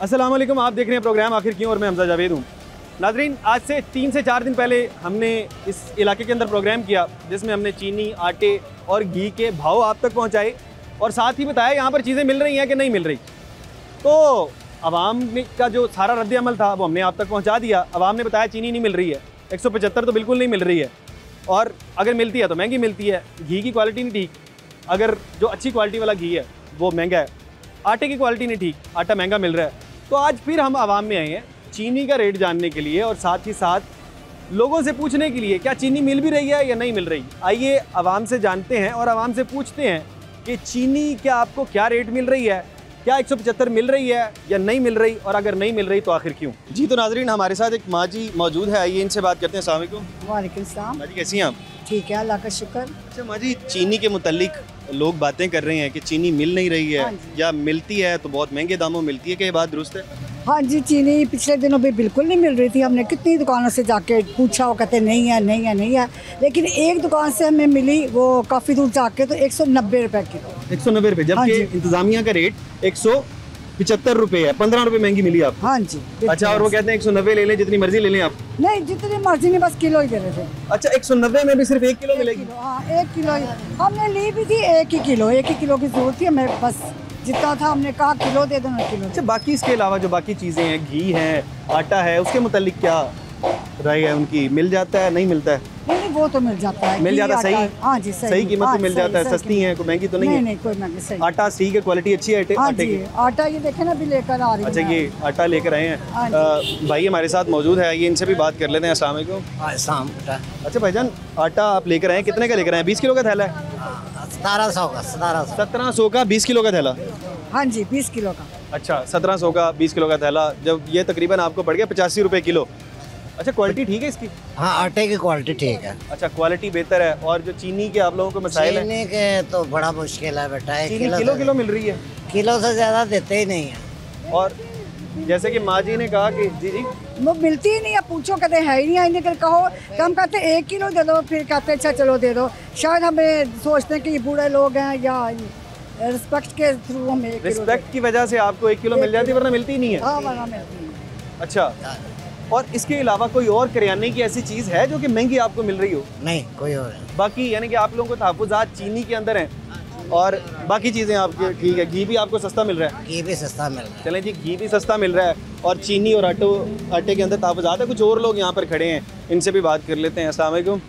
अस्सलाम वालेकुम, आप देख रहे हैं प्रोग्राम आखिर क्यों और मैं हमजा जावेद हूँ। नाजरीन, आज से 3 से 4 दिन पहले हमने इस इलाके के अंदर प्रोग्राम किया जिसमें हमने चीनी, आटे और घी के भाव आप तक पहुँचाए और साथ ही बताया यहाँ पर चीज़ें मिल रही हैं कि नहीं मिल रही। तो अवाम का जो सारा रद्द अमल था वो हमने आप तक पहुँचा दिया। अवाम ने बताया चीनी नहीं मिल रही है, 175 तो बिल्कुल नहीं मिल रही है, और अगर मिलती है तो महंगी मिलती है। घी की क्वालिटी नहीं ठीक, अगर जो अच्छी क्वालिटी वाला घी है वो महंगा है। आटे की क्वालिटी नहीं ठीक, आटा महंगा मिल रहा है। तो आज फिर हम आवाम में आए हैं चीनी का रेट जानने के लिए और साथ ही साथ लोगों से पूछने के लिए क्या चीनी मिल भी रही है या नहीं मिल रही। आइए आवाम से जानते हैं और आवाम से पूछते हैं कि चीनी क्या आपको क्या रेट मिल रही है, क्या 175 मिल रही है या नहीं मिल रही, और अगर नहीं मिल रही तो आखिर क्यों। जी तो नाजरीन, हमारे साथ एक माँ जी मौजूद है, आइए इनसे बात करते हैं। अस्सलाम वालेकुम। वालेकुम सलाम। माँ जी कैसी हैं आप? ठीक है, अल्लाह का शुक्र। अच्छा माँ जी, चीनी के मुतालिक लोग बातें कर रहे हैं कि चीनी मिल नहीं रही है, या मिलती है तो बहुत महंगे दामों में मिलती है, क्या ये बात दुरुस्त है? हाँ जी, चीनी पिछले दिनों भी बिल्कुल नहीं मिल रही थी। हमने कितनी दुकानों से जाके पूछा, वो कहते नहीं है नहीं है नहीं है, लेकिन एक दुकान से हमें मिली, वो काफ़ी दूर जाके, तो 190 रुपये किलो। 190 रुपये, जबकि इंतजामिया का रेट 175 रुपये है, 15 रुपये महंगी मिली आपको। हाँ जी। अच्छा, और वो कहते हैं 190 ले लें, जितनी मर्जी ले लें आप? नहीं, जितनी मर्जी नहीं, बस किलो ही दे रहे थे। अच्छा, 190 में भी सिर्फ 1 किलो मिलेगी? हाँ, 1 किलो ही हमने ली भी थी। 1 ही किलो की जरूरत थी हमें, बस जितना था हमने कहा किलो दे दो ना किलो। अच्छा, बाकी इसके अलावा जो बाकी चीज़ें हैं, घी है, आटा है, उसके मुतालिक क्या राय है उनकी? मिल जाता है, नहीं मिलता है? नहीं, वो तो मिल जाता है, मिल जाता है। सही? हाँ जी, सही कीमत में मिल जाता है, सस्ती है, कोई महंगी तो नहीं है? नहीं, कोई महंगी, सही। आटा ठीक है, क्वालिटी अच्छी है आटे की? आटा ये देखे ना, अभी लेकर आ रही है। अच्छा, ये आटा लेकर आए हैं। भाई हमारे साथ मौजूद है, ये इनसे भी बात कर लेते हैं। अस्सलाम वालेकुम। अच्छा भाईजान, आटा आप लेकर आए हैं, कितने का लेकर आए हैं? 20 किलो का थैला है? 1700 का 20 किलो का थैला? हाँ जी, 20 किलो का। अच्छा, 1700 का 20 किलो का थैला, जब ये तकरीबन आपको पड़ गया 85 रुपये किलो। अच्छा, क्वालिटी ठीक है इसकी? हाँ, आटे की क्वालिटी ठीक है। अच्छा, क्वालिटी बेहतर है। और जो चीनी के आप लोगों को मसाइल है? चीनी के तो बड़ा मुश्किल है बेटा। चीनी किलो मिल रही है? किलो से ज्यादा देते ही नहीं है। और जैसे कि माँ जी ने कहा कि जी वो मिलती ही नहीं है, पूछो कहते है ही नहीं है, इन्हें कहो तो हम कहते 1 किलो दे दो, फिर कहते अच्छा चलो दे दो। शायद हमें सोचते हैं कि ये बूढ़े लोग हैं, या रिस्पेक्ट के थ्रू हम 1 किलो। रिस्पेक्ट की वजह से आपको 1 किलो मिल जाती है, वरना मिलती ही नहीं है? हाँ, वरना मिलती है। अच्छा, और इसके अलावा कोई और करियाने की ऐसी चीज़ है जो कि महंगी आपको मिल रही हो? नहीं, कोई और नहीं। बाकी यानी कि आप लोगों को तहफ़्फ़ुज़ात चीनी के अंदर हैं और बाकी चीज़ें आपके ठीक है। घी भी आपको सस्ता मिल रहा है? घी भी सस्ता मिल रहा है। चलें जी, घी भी सस्ता मिल रहा है और चीनी और आटे के अंदर तहफ़्फ़ुज़ात है। कुछ और लोग यहाँ पर खड़े हैं, इनसे भी बात कर लेते हैं। अस्सलाम वालेकुम।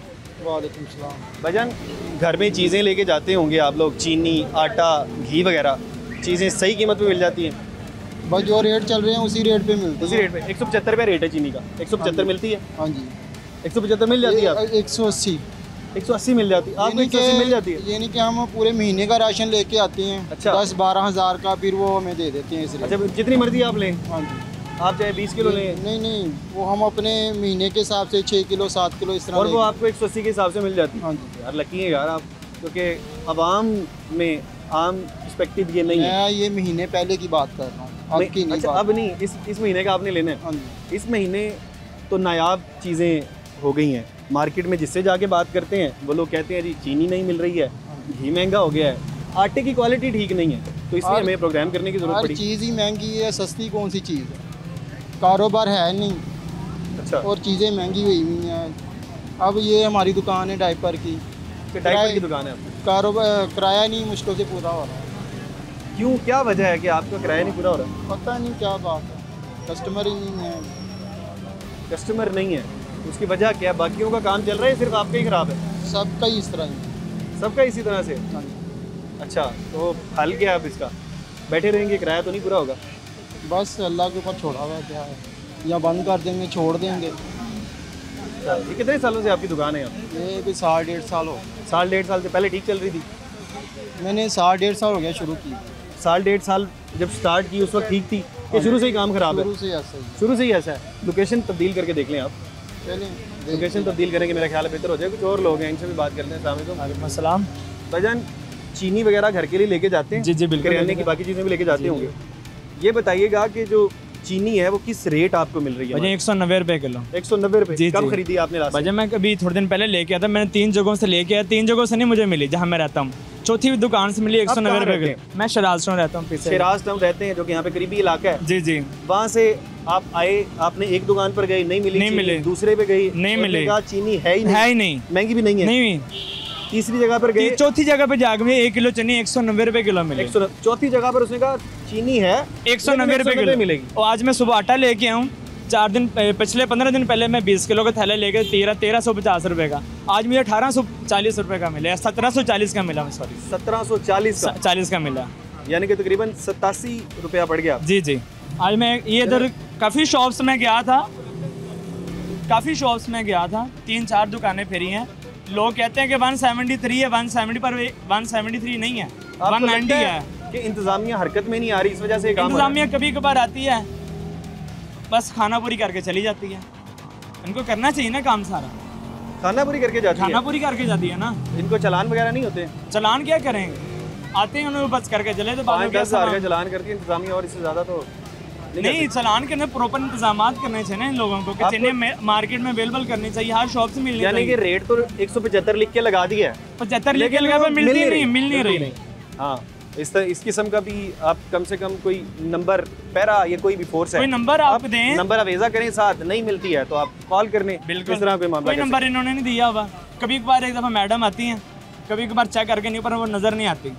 वालेकुम सलाम। भाईजान, घर में चीज़ें लेके जाते होंगे आप लोग, चीनी, आटा, घी वगैरह चीज़ें सही कीमत पे मिल जाती हैं? बस जो रेट चल रहे हैं उसी रेट पे मिलते हैं। उसी रेट पे? 175 रुपये रेट है चीनी का, 175 मिलती है? हाँ जी। 175 मिल जाती है आप? 180। 180 मिल जाती है आपको? 180 मिल जाती है? ये नहीं कि हम पूरे महीने का राशन लेके आते हैं। अच्छा। 10-12 हज़ार का, फिर वो हमें दे देते हैं इस रेट। अच्छा, जितनी मर्जी आप लें? हाँ जी। आप चाहे 20 किलो लें? नहीं, वो हम अपने महीने के हिसाब से 6 किलो 7 किलो इस तरह। और वो आपको 180 के हिसाब से मिल जाती है? हाँ जी। यार लकी है यार आप, क्योंकि आवाम में आम पर्सपेक्टिव ये नहीं है। मैं ये महीने पहले की बात कर रहा हूँ, अब की नहीं। अच्छा, अब नहीं, इस महीने का आपने लेना है? हाँ जी। इस महीने तो नायाब चीज़ें हो गई हैं मार्केट में, जिससे जाके बात करते हैं वो लोग कहते हैं जी चीनी नहीं मिल रही है, घी महंगा हो गया है, आटे की क्वालिटी ठीक नहीं है, तो इसलिए हमें प्रोग्राम करने की ज़रूरत पड़ी। हर चीज़ ही महंगी है, सस्ती कौन सी चीज़ है? कारोबार है नहीं। अच्छा, और चीज़ें महंगी हुई हुई हैं। अब ये हमारी दुकान है डायपर की, डायपर की दुकान है आपकी? कारोबार किराया नहीं मुश्किल से पूरा हो रहा है। क्यों, क्या वजह है कि आपका किराया नहीं पूरा हो रहा? पता नहीं क्या बात है, कस्टमर ही नहीं है। कस्टमर नहीं है, उसकी वजह क्या है? बाकियों का काम चल रहा है, सिर्फ आपका ही ख़राब है? सबका ही इस तरह ही। सबका इसी तरह से? हाँ जी। अच्छा, तो हल क्या है अब इसका? बैठे रहेंगे, किराया तो नहीं पूरा होगा? बस अल्लाह के ऊपर छोड़ा हुआ है, क्या है, या बंद कर देंगे, छोड़ देंगे। ये कितने सालों से आपकी दुकान है यहाँ? ये भी 1.5 साल हो। 1.5 साल से? पहले ठीक चल रही थी? मैंने 1.5 साल हो गया शुरू की। 1.5 साल जब स्टार्ट की उस वक्त ठीक थी कि शुरू से ही काम खराब है? शुरू से ऐसा ही। शुरू से ही ऐसा है। लोकेशन तब्दील करके देख लें आप, चलें लोकेशन तब्दील करेंगे, मेरा ख्याल है बेहतर हो जाए। कुछ और लोग हैं, इनसे भी बात करते हैं। वालेकुम अस्सलाम। भाईजान, चीनी वगैरह घर के लिए लेके जाते हैं? जी जी बिल्कुल। करियाने की बाकी चीज़ें भी लेके जाते होंगे। ये बताइएगा कि जो चीनी है वो किस रेट आपको मिल रही है? भाई 190 रुपये किलो। 190 रुपये? जी, कब जी। खरीदी आपने लास्ट? भाई मैं अभी थोड़े दिन पहले लेके आया था, मैंने 3 जगहों से लेके आया, 3 जगहों से नहीं मुझे मिली जहाँ मैं रहता हूँ। चौथी दुकान से मिली आप 190 कहाँ रुपये रहते किलो। मैं शराज टाउन रहता हूँ पीछे। शिराज टाउन रहते हैं, जो कि यहाँ पे करीबी इलाका है। जी जी। वहाँ से आप आए, आपने एक दुकान पर गए, नहीं मिली, नहीं चीनी, मिली। दूसरे पे गई, नहीं उसने मिली। कहा चीनी है ही नहीं, है ही नहीं, महंगी भी नहीं है, नहीं। तीसरी जगह पर गए, चौथी जगह पे जाके 1 किलो चीनी 190 रुपये किलो मिले। चौथी जगह पर उसने कहा चीनी है 190 रुपये किलो मिलेगी। और आज मैं सुबह आटा लेके आऊँ, 4 दिन पिछले 15 दिन पहले मैं 20 किलो का थैला लेके 1350 रुपये का, आज मुझे 1840 रुपये का मिला, 1740 का मिला, सॉरी 1740 का 40 का मिला, यानी कि तकरीबन 87 रुपया पड़ गया। जी जी। आज मैं ये इधर काफ़ी शॉप्स में गया था, 3-4 दुकानें फिरी हैं। लोग कहते हैं कि 173 है, 170 पर 173 नहीं है, आपको 190 लगता है। कि इंतजामिया हरकत में नहीं आ रही, इस वजह से ये काम हो रहा है? इंतजामिया कभी कभार आती है, बस खाना पूरी करके चली जाती है। इनको करना चाहिए ना काम सारा, खाना पूरी करके जाती खाना है, पूरी करके जाती है ना। इनको चालान वगैरह नहीं होते? चलान क्या करेंगे, आते हैं उन्हें बस करके चले तो 5-10 हज़ार का चालान करती है इंतजामिया, और इससे ज़्यादा तो नहीं। चलान करने प्रॉपर इंतजाम करने चाहिए ना इन लोगों को, कि चीनी मार्केट में अवेलेबल करनी चाहिए, हर शॉप से मिलनी यानी कि रेट तो 175 लिख के लगा दिया है, 75 लिख के लगा, पर मिल नहीं रही। हाँ, इस किस्म का भी आप कम से कम कोई नंबर पैरा या कोई भी फोर्स है, कोई नंबर आप दें, नंबर अवेजा करें साथ, नहीं मिलती है तो आप कॉल करने, बिल्कुल इस तरह कोई मामला। कोई नंबर इन्होंने नहीं दिया हुआ। कभी कभार एक दफ़ा मैडम आती हैं, कभी कभार चेक करके नहीं, पर वो नज़र नहीं आती।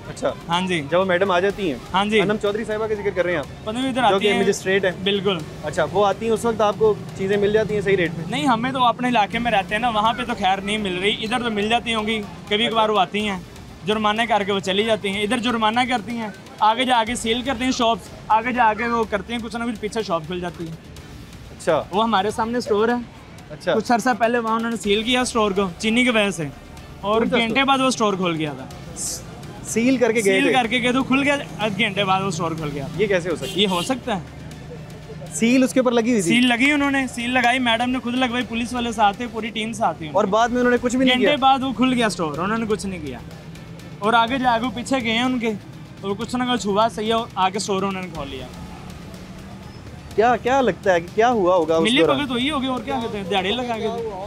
अच्छा, हाँ जी। जब वो मैडम आ जाती हैं, हाँ जी, अनम चौधरी साहिबा का जिक्र कर रहे हैं आप, पता इधर जो आती कि हैं, मजिस्ट्रेट है। बिल्कुल। अच्छा, वो आती हैं, उस वक्त आपको चीज़ें मिल जाती हैं सही रेट पे? नहीं, हमें तो अपने इलाके में रहते हैं ना, वहाँ पे तो खैर नहीं मिल रही, इधर तो मिल जाती होंगी। कभी कभार वो आती हैं, जुर्माना करके वो चली जाती हैं। इधर जुर्माना करती हैं, आगे जाके सेल करती हैं शॉप्स, आगे जाके वो करती हैं कुछ ना कुछ, पीछे शॉप खुल जाती है। अच्छा, वो हमारे सामने स्टोर है, अच्छा, कुछ अरसा पहले वहाँ उन्होंने सील किया स्टोर को चीनी की वजह से, और घंटे बाद वो स्टोर खुल गया था। सील करके गए सील थे? करके गए तो खुल गया, घंटे बाद वो स्टोर खुल गया। ये कैसे हो सकता ये हो सकता है? है? सील उसके ऊपर लगी हुई थी? सील लगी, उन्होंने सील लगाई, मैडम ने खुद लगवाई, पुलिस वाले साथ थे, पूरी टीम साथ थी, और बाद में उन्होंने कुछ भी नहीं घंटे किया? बाद वो खुल गया स्टोर, उन्होंने कुछ नहीं किया। और आगे जाके पीछे गए हैं उनके, और कुछ ना कुछ हुआ, सही है, आगे स्टोर उन्होंने खोल लिया। क्या लगता है कि क्या हुआ होगा उस मिली दौरान? भगत हुई होगी, और क्या कहते हैं, दिहाड़ी लगा के।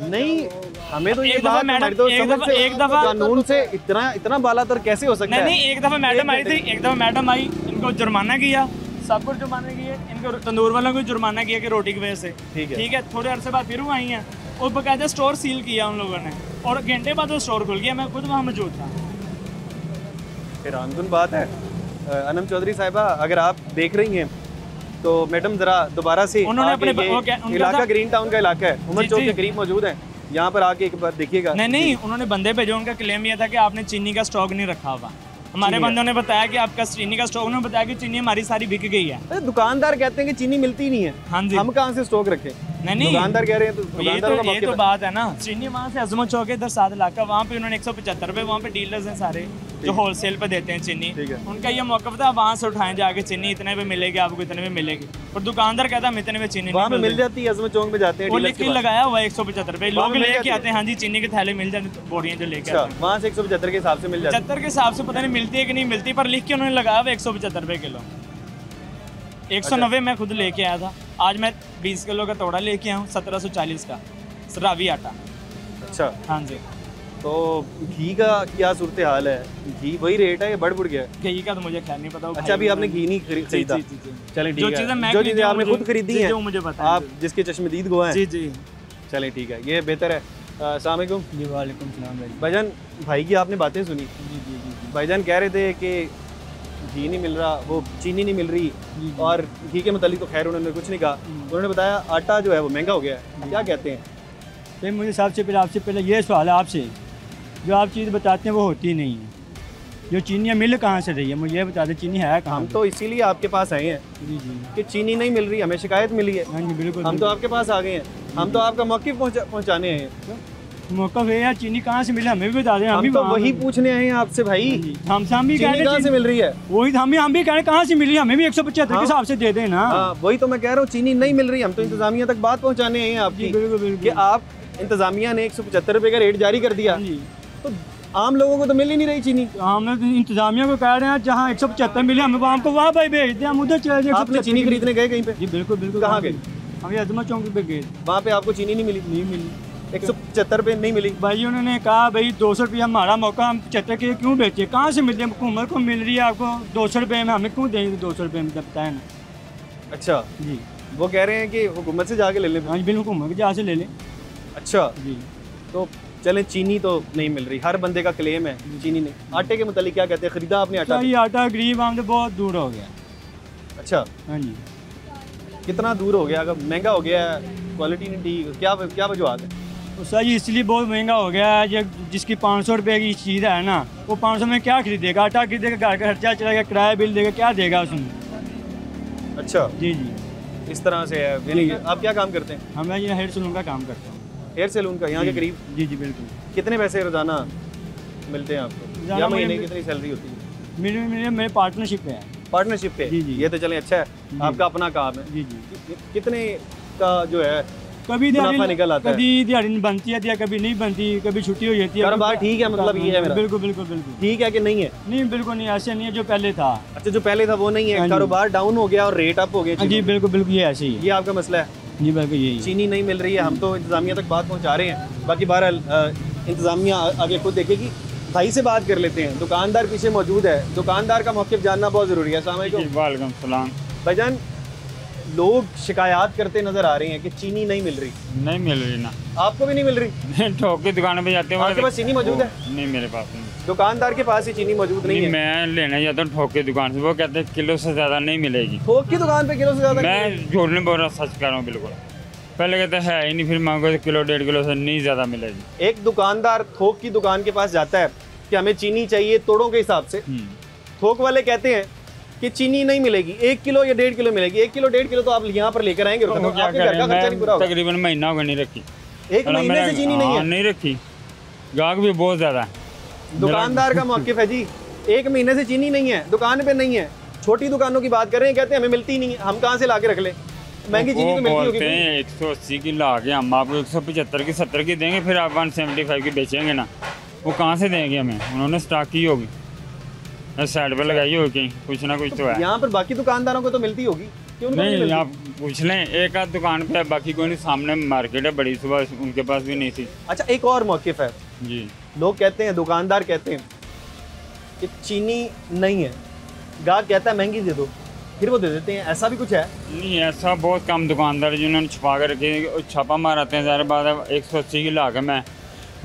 नहीं, हमें तो ये एक दफा बात मैडम- हमारी तो एक समझ दफा- से, एक दफा- कानून से इतना बालातर कैसे हो सकता नहीं है? नहीं, एक दफ़ा मैडम आई थी, एक दफ़ा मैडम आई, इनको जुर्माना किया, सबको जुर्माना किया, इनको तंदूर वालों को जुर्माना किया कि रोटी की वजह से। ठीक है, थोड़े अरसे बाद फिर वो आई हैं, और बकायदा स्टोर सील किया उन लोगों ने, और घंटे बाद वो स्टोर खुल गया, मैं खुद वहाँ मौजूद था। फिर आमदन बात है। अनम चौधरी साहिबा, अगर आप देख रही हैं तो मैडम जरा दोबारा से उन्होंने आके अपने- ये वो क्या- उनका इलाका था- ग्रीन टाउन का इलाका है, उमर जी, चौक जी। के करीब मौजूद है, यहाँ पर आके एक बार देखिएगा। नहीं, उन्होंने बंदे भेजे, उनका क्लेम ये था कि आपने चीनी का स्टॉक नहीं रखा हुआ। हमारे बंदों ने बताया कि आपका चीनी का स्टॉक, उन्होंने बताया कि चीनी हमारी सारी बिक गई है। अरे दुकानदार कहते हैं कि चीनी मिलती नहीं है, हाँ जी। हम कहाँ से स्टॉक रखें? नहीं, दुकानदार कह रहे हैं तो ये दुकानदारों का तो मौके पर- बात है ना। चीनी वहाँ से अजमत चौक है, इधर 7 इलाका, वहाँ पे उन्होंने 175 रुपये, वहाँ पे डीलर्स हैं सारे जो होलसेल पे देते हैं चीनी, ठीक है। उनका ये मौक़िफ़ था, वहाँ से उठाएं जाके चीनी इतने पे मिलेगी आपको, इतने में मिलेगी, और दुकानदार कहता हम इतने में चीनी वहाँ पे नहीं मिल मिलती। जाती है, अजमत चौक में जाते हैं वो डीलर्स लिख के के पास। लगाया हुआ है 175 रुपये, वहाँ लोग पे मिल लेके जाती आते हैं। हाँ जी, चीनी के थैले मिल जाते, बोरियाँ जो लेके अच्छा, आते हैं। वहाँ से 175 के हिसाब से मिल जाती है। 75 के हिसाब से पता नहीं मिलती है कि नहीं मिलती, पर लिख के उन्होंने लगाया हुआ 175 रुपये किलो। 190 मैं खुद लेके आया था, आज मैं 20 किलो का तोड़ा लेके आया हूँ, 1740 का रावी आटा। अच्छा, हाँ जी। तो घी का क्या सूरत हाल है? घी वही रेट है या बढ़ गया है? घी का तो मुझे खैर नहीं पता। अच्छा, अभी आपने घी नहीं खरीदा? चलें जो ठीक चीज़ें है, मैं जो खरीदी चीज़ें हूँ आपने मुझे- खुद खरीदी जी, हैं, जो मुझे पता है, आप जिसके चश्मदीद गवाह हैं। जी जी। चलें ठीक है, ये बेहतर है। अस्सलाम वालेकुम। जी वालेकुम सलाम भाई। भाईजान, भाई की आपने बातें सुनी? जी जी जी भाईजान कह रहे थे कि घी नहीं मिल रहा, वो चीनी नहीं मिल रही, और घी के मतलब तो खैर उन्होंने कुछ नहीं कहा, उन्होंने बताया आटा जो है वो महंगा हो गया है। क्या कहते हैं? तो मुझे सबसे पहले आपसे पहले ये सवाल है आपसे, जो आप चीज़ बताते हैं वो होती नहीं है। जो चीनियाँ मिल कहाँ से रही है, मुझे ये बता दें, चीनी है कहाँ? हम तो इसीलिए आपके पास आए हैं जी जी। कि चीनी नहीं मिल रही, हमें शिकायत मिली है, हाँ जी बिल्कुल। हम तो आपके पास आ गए हैं, हम तो आपका मौक़िफ़ पहुँचाने आए हैं। मौका है यार, चीनी कहाँ से मिले हमें भी बता दें। हम तो वही पूछने आए हैं आपसे भाई, हम भी कह चीनी कहाँ रहे से हैं, मिल रही है? वही हम भी कह रहे हैं कहाँ से मिली, हमें भी 175 के हिसाब से दे दें ना। हाँ, वही तो मैं कह रहा हूँ, चीनी नहीं मिल रही, हम तो इंतजामिया तक बात पहुँचाने आए हैं आपकी बिल्कुल कि बिल्कुल। आप इंतजामिया ने 175 रुपये का रेट जारी कर दिया, तो आम लोगों को तो मिल ही नहीं रही चीनी। हम इंतजामिया को कह रहे हैं जहाँ 175 मिले हमें वहाँ को वहाँ भाई भेज दें, हम उधर चले जाए। आपने चीनी खरीदने गए कहीं पे? जी बिल्कुल बिल्कुल। कहाँ गए? हम ये अजमत चौक पे गए, वहाँ पे आपको चीनी नहीं मिली? नहीं मिली। 175 रुपये नहीं मिली। भाई उन्होंने कहा भाई 200 रुपये हमारा मौका, हम 75 के क्यों बेचे, कहाँ से मिलते हैं, हुकूमत को मिल रही है, आपको 200 रुपये में हमें क्यों देंगे 200 रुपये में, बताया ना। अच्छा जी, वो कह रहे हैं कि हुकूमत से जाके ले लें। हाँ बिल्कुल, हुकूमत के जहाँ से ले लें। अच्छा जी, तो चलें, चीनी तो नहीं मिल रही, हर बंदे का क्लेम है चीनी नहीं। आटे के मुतालिक क्या कहते हैं, खरीदा आपने आटा? ये आटा गरीब आम से बहुत दूर हो गया। अच्छा, हाँ जी, कितना दूर हो गया? अगर महंगा हो गया है, क्वालिटी नहीं ठीक, क्या वजूहत है? तो सर ये इसलिए बहुत महंगा हो गया है, जो जिसकी 500 रुपये की चीज़ है ना, वो 500 में क्या खरीदेगा, आटा खरीदेगा, घर का खर्चा चलेगा, किराया बिल देगा, क्या देगा उसमें। अच्छा जी जी, इस तरह से है। यानी आप क्या काम करते हैं? मैं ये हेयर सलून का काम करता हूँ। हेयर सैलून का, यहाँ के करीब? जी जी बिल्कुल। कितने पैसे रोजाना मिलते हैं आपको, रोज़ाना या महीने मुझे- कितनी सैलरी होती है? मेरे पार्टनरशिप है। पार्टनरशिप पे? जी, जी। ये तो चले अच्छा है, जी। आपका अपना काम है। जी जी, कितने का जो है कभी मुनाफा निकल आता है? कभी दिहाड़ी बनती है, कभी नहीं बनती, कभी छुट्टी हो जाती है। कारोबार ठीक है, मतलब ये है मेरा? बिल्कुल बिल्कुल बिल्कुल ठीक है कि नहीं है? नहीं, बिल्कुल नहीं, ऐसे नहीं है जो पहले था। अच्छा, जो पहले था वो नहीं हाँ है, जी। कारोबार डाउन हो गया और रेट अप हो गया हाँ जी, चीज़ों बिल्कुल बिल्कुल, ये ऐसे ही के। है। ये आपका मसला है? जी बिल्कुल यही है। चीनी नहीं मिल रही है, हम तो इंतज़ामिया तक बात पहुंचा रहे हैं, बाकी बहरहाल इंतज़ामिया आगे खुद देखेगी। भाई से बात कर लेते हैं, दुकानदार पीछे मौजूद है, दुकानदार का मौक़िफ़ जानना बहुत ज़रूरी है। अस्सलाम वालेकुम। वालेकुम सलाम। भाईजान, लोग शिकायत करते नज़र आ रही हैं कि चीनी नहीं मिल रही। नहीं मिल रही ना, आपको भी नहीं मिल रही? ठोक की दुकान पे जाते आपके पास चीनी मौजूद है? नहीं, मेरे पास नहीं। दुकानदार के पास ही चीनी मौजूद नहीं है? मैं लेने जाता हूँ ठोक की दुकान से, वो कहते हैं किलो से ज़्यादा नहीं मिलेगी। थोक की दुकान पे किलो से ज़्यादा? मैं झूठ नहीं बोल रहा, सच कर रहा हूँ बिल्कुल। पहले कहते है ही नहीं, फिर मांगो तो किलो 1.5 किलो से नहीं ज़्यादा मिलेगी। एक दुकानदार थोक की दुकान के पास जाता है कि हमें चीनी चाहिए तोड़ों के हिसाब से, थोक वाले कहते हैं कि चीनी नहीं मिलेगी, 1 किलो या 1.5 किलो मिलेगी। 1 किलो 1.5 किलो तो आप यहाँ पर लेकर आएंगे, तो क्या आपके घर का खर्चा नहीं पूरा करें, होगा। तकरीबन महीना होगा नहीं रखी। एक महीने से चीनी नहीं है? नहीं रखी, गाहक भी बहुत ज़्यादा है। दुकानदार का मौक़िफ़ है जी, 1 महीने से चीनी नहीं है, दुकान पे नहीं है। छोटी दुकानों की बात कर रहे हैं, कहते हैं हमें मिलती नहीं है, हम कहाँ से ला के रख लें? महंगी चीनी तो मिलती बोलते होगी। हैं 180 की ला के हम आपको 175 की 70 की देंगे, फिर आप 175 की बेचेंगे ना, वो कहाँ से देंगे हमें? उन्होंने स्टॉक की होगी, साइड पर लगाई होगी कहीं, कुछ ना कुछ तो है। यहाँ पर बाकी दुकानदारों को तो मिलती होगी, क्यों उनको नहीं नहीं, मिलती? आप पूछ लें, एक आध दुकान पे है, बाकी कोई नहीं। सामने मार्केट है बड़ी, सुबह उनके पास भी नहीं थी। अच्छा, एक और मौक़िफ़ है, जी, लोग कहते हैं, दुकानदार कहते हैं कि चीनी नहीं है, गाहक कहता है महंगी दे दो, फिर वो दे देते हैं, ऐसा भी कुछ है? नहीं, ऐसा बहुत कम दुकानदार है जिन्होंने छुपा कर रखे, छापा माराते हैं। ज़्यादा बात है, 180 की ला के मैं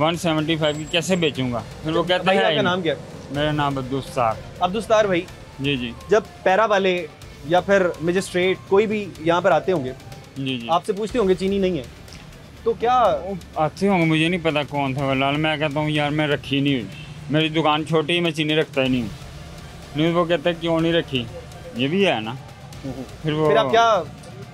175 की कैसे बेचूंगा? फिर वो कहते भाई हैं। आपका नाम क्या है? मेरा नाम अब्दुस्तार। अब्दुस्तार भाई, जी जी जब पैरा वाले या फिर मजिस्ट्रेट कोई भी यहाँ पर आते होंगे, जी जी, आपसे पूछते होंगे चीनी नहीं है, तो क्या? आते होंगे, मुझे नहीं पता कौन था वलाल। मैं कहता हूँ यार मैं रखी नहीं हुई, मेरी दुकान छोटी है, मैं चीनी रखता ही नहीं हूँ। नहीं, वो कहता है क्यों नहीं रखी, ये भी है ना। फिर आप क्या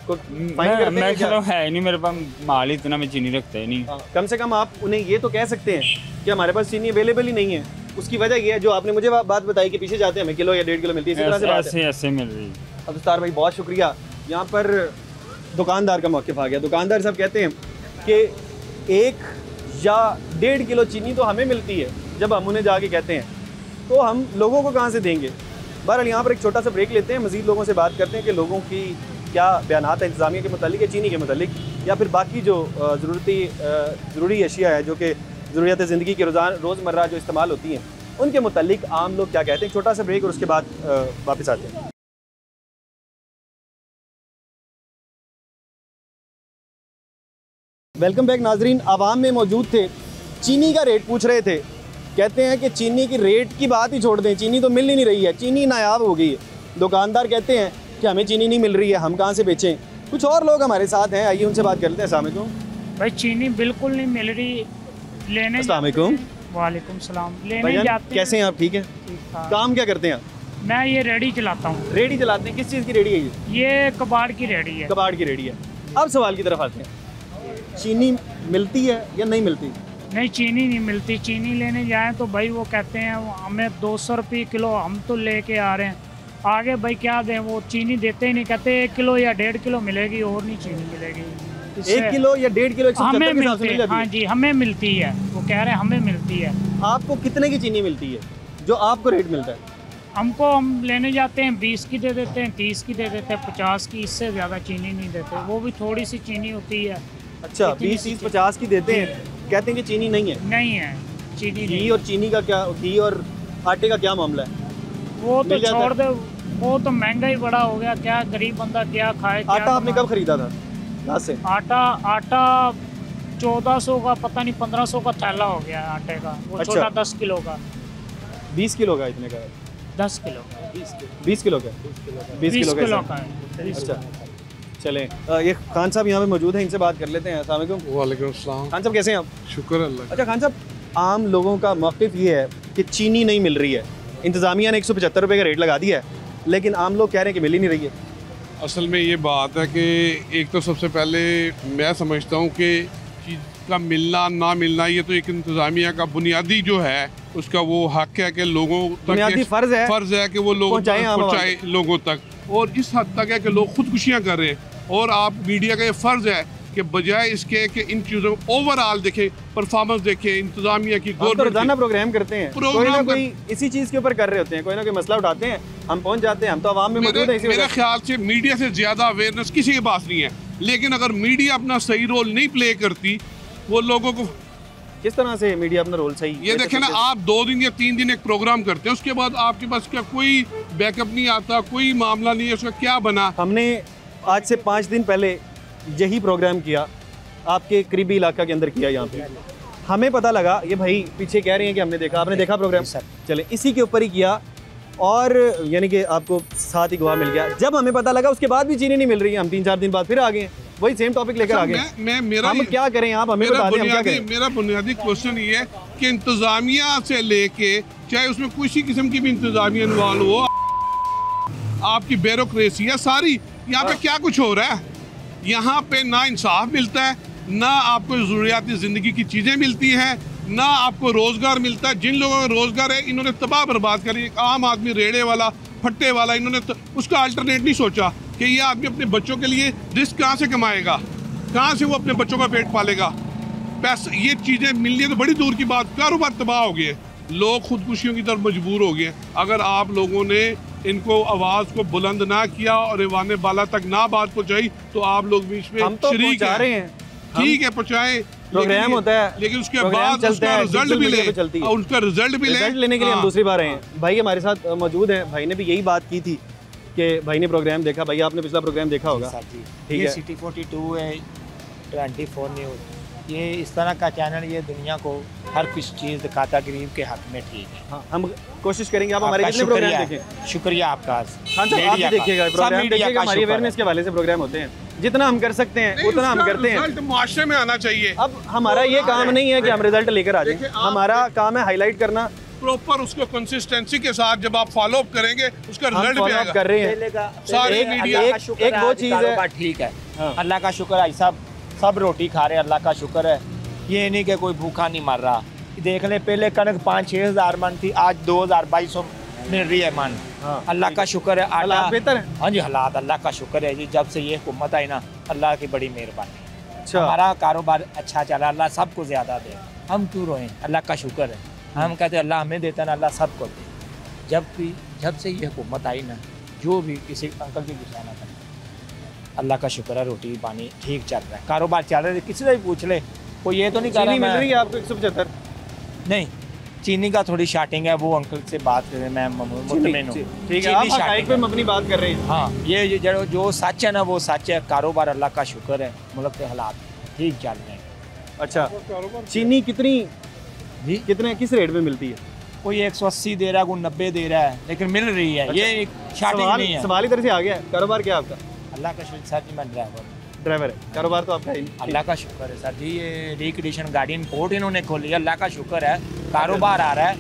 फाइन करते मैं हैं क्या? कहता हूँ है ही नहीं मेरे पास माल, इतना मैं चीनी रखता ही नहीं। हाँ, कम से कम आप उन्हें ये तो कह सकते हैं कि हमारे पास चीनी अवेलेबल ही नहीं है। उसकी वजह ये है जो आपने मुझे बात बताई कि पीछे जाते हैं हमें किलो या 1.5 किलो मिलती है, इसी तरह से बात है। ऐसे ऐसे मिल रही है। अब्दुस्तार भाई बहुत शुक्रिया। यहाँ पर दुकानदार का मौक़िफ़ आ गया। दुकानदार साहब कहते हैं कि 1 या 1.5 किलो चीनी तो हमें मिलती है, जब हम उन्हें जाके कहते हैं तो हम लोगों को कहाँ से देंगे? बहरहाल यहाँ पर एक छोटा सा ब्रेक लेते हैं, मज़ीद लोगों से बात करते हैं कि लोगों की क्या बयानात है इंतज़ामिया के मुतालिक, या चीनी के मुतालिक, या फिर बाकी जो ज़रूरी अशिया है जो कि ज़रूरियात ज़िंदगी के रोज़मर्रा जो इस्तेमाल होती हैं, उनके मुतालिक आम लोग क्या कहते हैं। छोटा सा ब्रेक और उसके बाद वापस आते हैं। वेलकम बैक नाजरीन। आवाम में मौजूद थे, चीनी का रेट पूछ रहे थे। कहते हैं कि चीनी की रेट की बात ही छोड़ दें, चीनी तो मिल ही नहीं रही है, चीनी नायाब हो गई है। दुकानदार कहते हैं कि हमें चीनी नहीं मिल रही है, हम कहाँ से बेचें। कुछ और लोग हमारे साथ हैं, आइए उनसे बात कर लेते हैं। अस्सलाम वालेकुम भाई, चीनी बिल्कुल नहीं मिल रही, लेने अस्सलाम वालेकुम। वालेकुम सलाम। लेने भाईजान जाते कैसे हैं आप? ठीक है। ठीक ठाक। काम क्या करते हैं आप? मैं ये रेडी चलाता हूँ। रेडी चलाते हैं? किस चीज़ की रेडी है ये? ये कबाड़ की रेडी है। कबाड़ की रेडी है। अब सवाल की तरफ आते हैं, चीनी मिलती है या नहीं मिलती? नहीं, चीनी नहीं मिलती। चीनी लेने जाएं तो भाई वो कहते हैं हमें 200 रुपये किलो, हम तो लेके आ रहे हैं, आगे भाई क्या दें, वो चीनी देते ही नहीं, कहते 1 किलो या 1.5 किलो मिलेगी और नहीं चीनी मिलेगी। 1 किलो या 1.5 किलो 175 हमें के हिसाब से मिलती मिल है। जाती हाँ है? जी, हमें मिलती है। वो कह रहे हैं हमें मिलती है। आपको कितने की चीनी मिलती है जो आपको रेट मिलता है? हमको, हम लेने जाते हैं 20 की दे देते हैं, 30 की दे देते हैं, 50 की, इससे ज़्यादा चीनी नहीं देते। वो भी थोड़ी सी चीनी होती है, अच्छा, इतनी 20, 30, 50 की देते हैं, कहते हैं कि चीनी नहीं है। नहीं है चीनी घी नहीं। और चीनी का क्या, घी और आटे का क्या मामला है? वो तो मिल जाता छोड़ है? दे, वो तो महंगा ही बड़ा हो गया, क्या गरीब बंदा क्या खाए क्या आटा आपने कमाए? कब खरीदा था? कहाँ से? आटा 1400 का, पता नहीं 1500 का थैला हो गया है आटे का, वो अच्छा। छोटा 10 किलो का, 20 किलो का इतने का है? 10 किलो का, 20 किलो का? 20 20 किलो किलो का का है। है। अच्छा, चलें, ये खान साहब यहाँ पे मौजूद हैं, इनसे बात कर लेते हैं। अस्सलाम वालेकुम। वालेकुम अस्सलाम। खान साहब कैसे हैं आप? शुक्र अल्लाह। अच्छा खान साहब, आम लोगों का मौक़िफ़ ये है कि चीनी नहीं मिल रही है, इंतज़ामिया ने 175 रुपये का रेट लगा दिया है, लेकिन आम लोग कह रहे हैं कि मिल ही नहीं रही है। असल में ये बात है कि एक तो सबसे पहले मैं समझता हूँ कि चीज़ का मिलना ना मिलना ये तो एक इंतज़ामिया का बुनियादी जो है उसका वो हक है कि लोगों तक बुनियादी फ़र्ज़ है कि वो लोगों तक पहुँचाए लोगों तक, और इस हद तक है कि लोग खुदकुशियाँ कर रहे हैं। और आप मीडिया का ये फ़र्ज़ है कि बजाय इसके कि इन चीज़ों ओवरऑल देखें, परफॉर्मेंस देखें इंतज़ामिया की, हम तो रोजाना प्रोग्राम करते हैं, कोई ना कोई इसी चीज़ के ऊपर कर रहे होते हैं, कोई ना कोई मसला उठाते हैं, हम पहुंच जाते हैं, हम तो आवाम में मौजूद हैं। इसी मेरे वजह से ख्याल से मीडिया से ज़्यादा अवेयरनेस किसी के पास नहीं है, लेकिन अगर मीडिया अपना सही रोल नहीं प्ले करती, वो लोगों को किस तरह से मीडिया अपना रोल सही, ये देखें ना, आप 2 दिन या 3 दिन एक प्रोग्राम करते हैं, उसके बाद आपके पास क्या कोई बैकअप नहीं आता, कोई मामला नहीं है, उसका क्या बना। हमने आज से 5 दिन पहले यही प्रोग्राम किया, आपके करीबी इलाका के अंदर किया। यहाँ पे हमें पता लगा, ये भाई पीछे कह रहे हैं कि हमने देखा, आपने देखा प्रोग्राम? चले, इसी के ऊपर ही किया, और यानी कि आपको साथ ही गवाह मिल गया। जब हमें पता लगा उसके बाद भी चीनी नहीं मिल रही है, हम 3-4 दिन बाद फिर आ गए, वही सेम टॉपिक लेकर आ गए। हम क्या करें, आप हमें बता दें हम क्या करें। मेरा बुनियादी क्वेश्चन ये है कि इंतज़ामिया से लेके, चाहे उसमें किसी किस्म की भी इंतज़ामिया इन्वॉल्व हो, आपकी ब्यूरोक्रेसी है सारी, यहाँ पे क्या कुछ हो रहा है? यहाँ पे ना इंसाफ मिलता है, ना आपको ज़रूरियाती ज़िंदगी की चीज़ें मिलती हैं, ना आपको रोज़गार मिलता है। जिन लोगों का रोज़गार है इन्होंने तबाह बर्बाद करी। एक आम आदमी, रेड़े वाला, फट्टे वाला, इन्होंने उसका अल्टरनेट नहीं सोचा कि ये आदमी अपने बच्चों के लिए रिस्क कहाँ से कमाएगा, कहाँ से वो अपने बच्चों का पेट पालेगा। पैसे, ये चीज़ें मिलनी तो बड़ी दूर की बात, कारोबार तबाह हो गए, लोग खुदकुशियों की तरफ मजबूर हो गए। अगर आप लोगों ने इनको आवाज़ को बुलंद ना किया और ईवान बाला तक ना बात पहुँचाई, तो आप लोग बीच में हम तो शरीक पहुंचा रहे हैं, ठीक है पहुँचाएं, प्रोग्राम होता है, लेकिन उसके प्रोग्राम बाद चलता उसका है, रिजल्ट सोशल भी मीडिया ले, पे चलती है। और उसका रिजल्ट भी ले। रिजल्ट लेने के लिए हम हाँ। दूसरी बार आए हैं। भाई हमारे साथ मौजूद हैं, भाई ने भी यही बात की थी कि भाई ने प्रोग्राम देखा। भाई आपने पिछला प्रोग्राम देखा होगा? ठीक है। सिटी 42 है, 24 न्यूज़, ये इस तरह का चैनल, ये दुनिया को हर कुछ चीज़ दिखाता, गरीब के हक में ठीक है। हाँ, हम कोशिश करेंगे आप हमारे आपका जितने प्रोग्राम शुक्रिया, देखें। शुक्रिया आपका। खान साहब आप भी देखिएगा प्रोग्राम, देखिएगा, हमारी अवेयरनेस के हवाले से प्रोग्राम होते हैं, जितना हम कर सकते हैं उतना हम करते हैं। रिजल्ट मुआशरे में आना चाहिए। अब हमारा ये काम नहीं है कि हम रिजल्ट लेकर आ जाएं, हमारा काम है हाईलाइट करना। प्रॉपर उसको कंसिस्टेंसी के साथ जब आप फॉलो अप करेंगे, उसका रिजल्ट भी आएगा। कर रहे हैं सारे मीडिया, एक वो चीज़ है, ठीक है, अल्लाह का शुक्र है, सब रोटी खा रहे हैं, अल्लाह का शुक्र है। ये नहीं कि कोई भूखा नहीं मर रहा। देख ले, पहले कनक 5-6 हज़ार मन थी, आज 2200 मिल रही है मन। अल्लाह का शुक्र है। हालात बेहतर है। हाँ जी, हालात अल्लाह का शुक्र है जी। जब से ये हुकूमत आई ना, अल्लाह की बड़ी मेहरबानी। अच्छा, हमारा कारोबार अच्छा चला, अल्लाह सबको ज़्यादा दे, हम क्यों रोएं? अल्लाह का शुक्र है। हम कहते हैं अल्लाह हमें देता है ना, अल्लाह सबको दे। जब से ये हुकूमत आई ना, जो भी किसी अंकल की गुस्सा था, अल्लाह का शुक्र है, रोटी पानी ठीक चल रहा है, कारोबार चल रहा है। किसी से भी पूछ ले, कोई ये तो नहीं कह रहा मिल रही है आपको 175? नहीं, चीनी का थोड़ी शार्टिंग है, वो अंकल से बात करें, मैं मुतमिन हूँ। ठीक है, आप हक़ाइक़ पे अपनी बात कर रहे हैं। हाँ, ये जो सच है ना, वो सच है। कारोबार अल्लाह का शुक्र है, मुल्क के हालात ठीक चल रहे हैं। अच्छा, चीनी कितने किस रेट में मिलती है? कोई 180 दे रहा है, कोई 90 दे रहा है, लेकिन मिल रही है। अच्छा, ये शार्टिंग नहीं है। सवाल इधर से आ गया, कारोबार क्या आपका? अल्लाह का शुक्र सर जी, मैं ड्राइवर है, कारोबार तो आपका अल्लाह का शुक्र है सर जी। ये रिक्रिएशन गाड़ी इंपोर्ट इन्होंने खोली है, अल्लाह का शुक्र है, कारोबार आ रहा है,